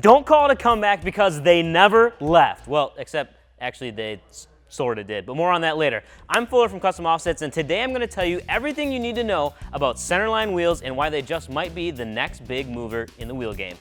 Don't call it a comeback because they never left. Well, except actually they sort of did, but more on that later. I'm Fuller from Custom Offsets, and today I'm going to tell you everything you need to know about Centerline wheels and why they just might be the next big mover in the wheel game.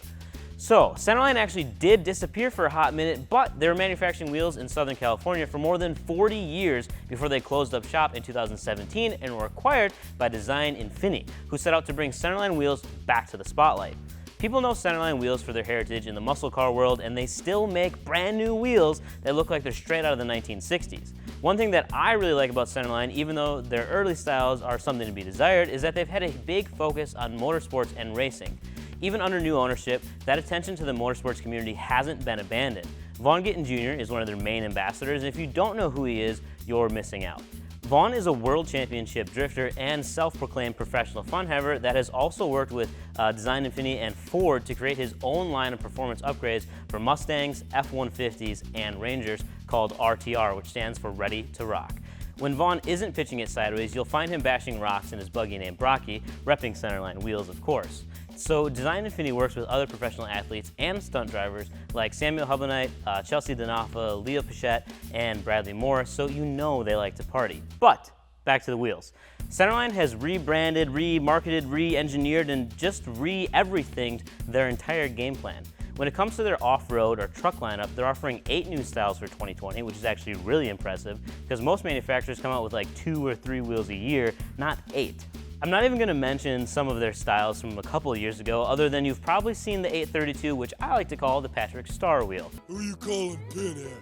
So, Centerline actually did disappear for a hot minute, but they were manufacturing wheels in Southern California for more than 40 years before they closed up shop in 2017 and were acquired by Design Infinity, who set out to bring Centerline wheels back to the spotlight. People know Centerline wheels for their heritage in the muscle car world, and they still make brand new wheels that look like they're straight out of the 1960s. One thing that I really like about Centerline, even though their early styles are something to be desired, is that they've had a big focus on motorsports and racing. Even under new ownership, that attention to the motorsports community hasn't been abandoned. Vaughn Gittin Jr. is one of their main ambassadors, and if you don't know who he is, you're missing out. Vaughn is a world championship drifter and self-proclaimed professional fun haver that has also worked with Design Infinity and Ford to create his own line of performance upgrades for Mustangs, F-150s, and Rangers called RTR, which stands for Ready to Rock. When Vaughn isn't pitching it sideways, you'll find him bashing rocks in his buggy named Brocky, repping Centerline wheels, of course. So Design Infinity works with other professional athletes and stunt drivers like Samuel Hubbenite, Chelsea Denofa, Leo Pichette, and Bradley Morris, so you know they like to party. But back to the wheels. Centerline has rebranded, remarketed, re-engineered, and just re-everythinged their entire game plan. When it comes to their off-road or truck lineup, they're offering 8 new styles for 2020, which is actually really impressive because most manufacturers come out with like 2 or 3 wheels a year, not 8. I'm not even going to mention some of their styles from a couple of years ago, other than you've probably seen the 832, which I like to call the Patrick Star wheel. Who you calling Pinhead?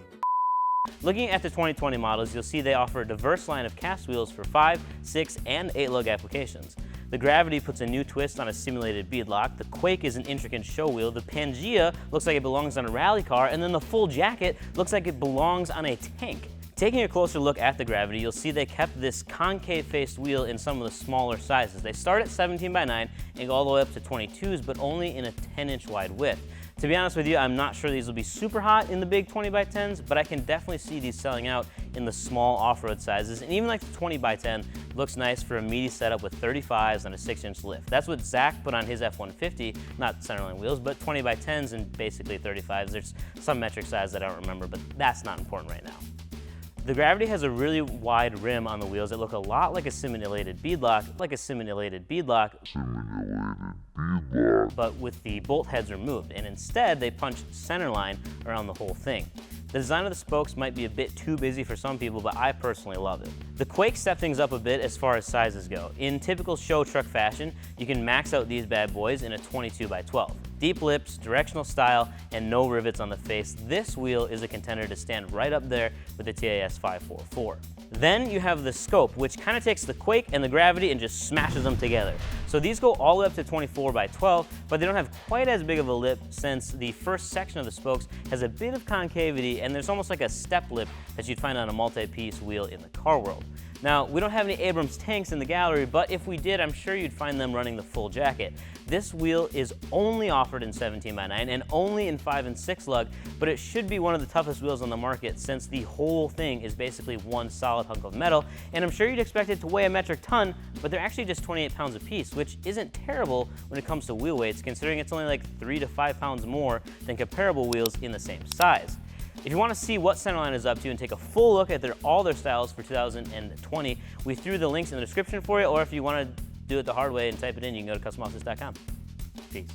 Looking at the 2020 models, you'll see they offer a diverse line of cast wheels for 5, 6, and 8-lug applications. The Gravity puts a new twist on a simulated beadlock, the Quake is an intricate show wheel, the Pangea looks like it belongs on a rally car, and then the Full Jacket looks like it belongs on a tank. Taking a closer look at the Gravity, you'll see they kept this concave-faced wheel in some of the smaller sizes. They start at 17x9 and go all the way up to 22s, but only in a 10-inch wide width. To be honest with you, I'm not sure these will be super hot in the big 20x10s, but I can definitely see these selling out in the small off-road sizes, and even like the 20x10 looks nice for a meaty setup with 35s and a 6-inch lift. That's what Zach put on his F-150, not Centerline wheels, but 20x10s and basically 35s. There's some metric size that I don't remember, but that's not important right now. The Gravity has a really wide rim on the wheels that look a lot like a simulated beadlock, but with the bolt heads removed, and instead they punched Centerline around the whole thing. The design of the spokes might be a bit too busy for some people, but I personally love it. The Quake stepped things up a bit as far as sizes go. In typical show truck fashion, you can max out these bad boys in a 22x12. Deep lips, directional style, and no rivets on the face, this wheel is a contender to stand right up there with the TAS 544. Then you have the Scope, which kind of takes the Quake and the Gravity and just smashes them together. So these go all the way up to 24x12, but they don't have quite as big of a lip since the first section of the spokes has a bit of concavity and there's almost like a step lip that you'd find on a multi-piece wheel in the car world. Now, we don't have any Abrams tanks in the gallery, but if we did, I'm sure you'd find them running the Full Jacket. This wheel is only offered in 17x9 and only in 5 and 6 lug, but it should be one of the toughest wheels on the market since the whole thing is basically one solid hunk of metal, and I'm sure you'd expect it to weigh a metric ton, but they're actually just 28 pounds a piece, which isn't terrible when it comes to wheel weights, considering it's only like 3 to 5 pounds more than comparable wheels in the same size. If you want to see what Centerline is up to and take a full look at all their styles for 2020, we threw the links in the description for you, or if you want to do it the hard way and type it in, you can go to customoffsets.com. Peace.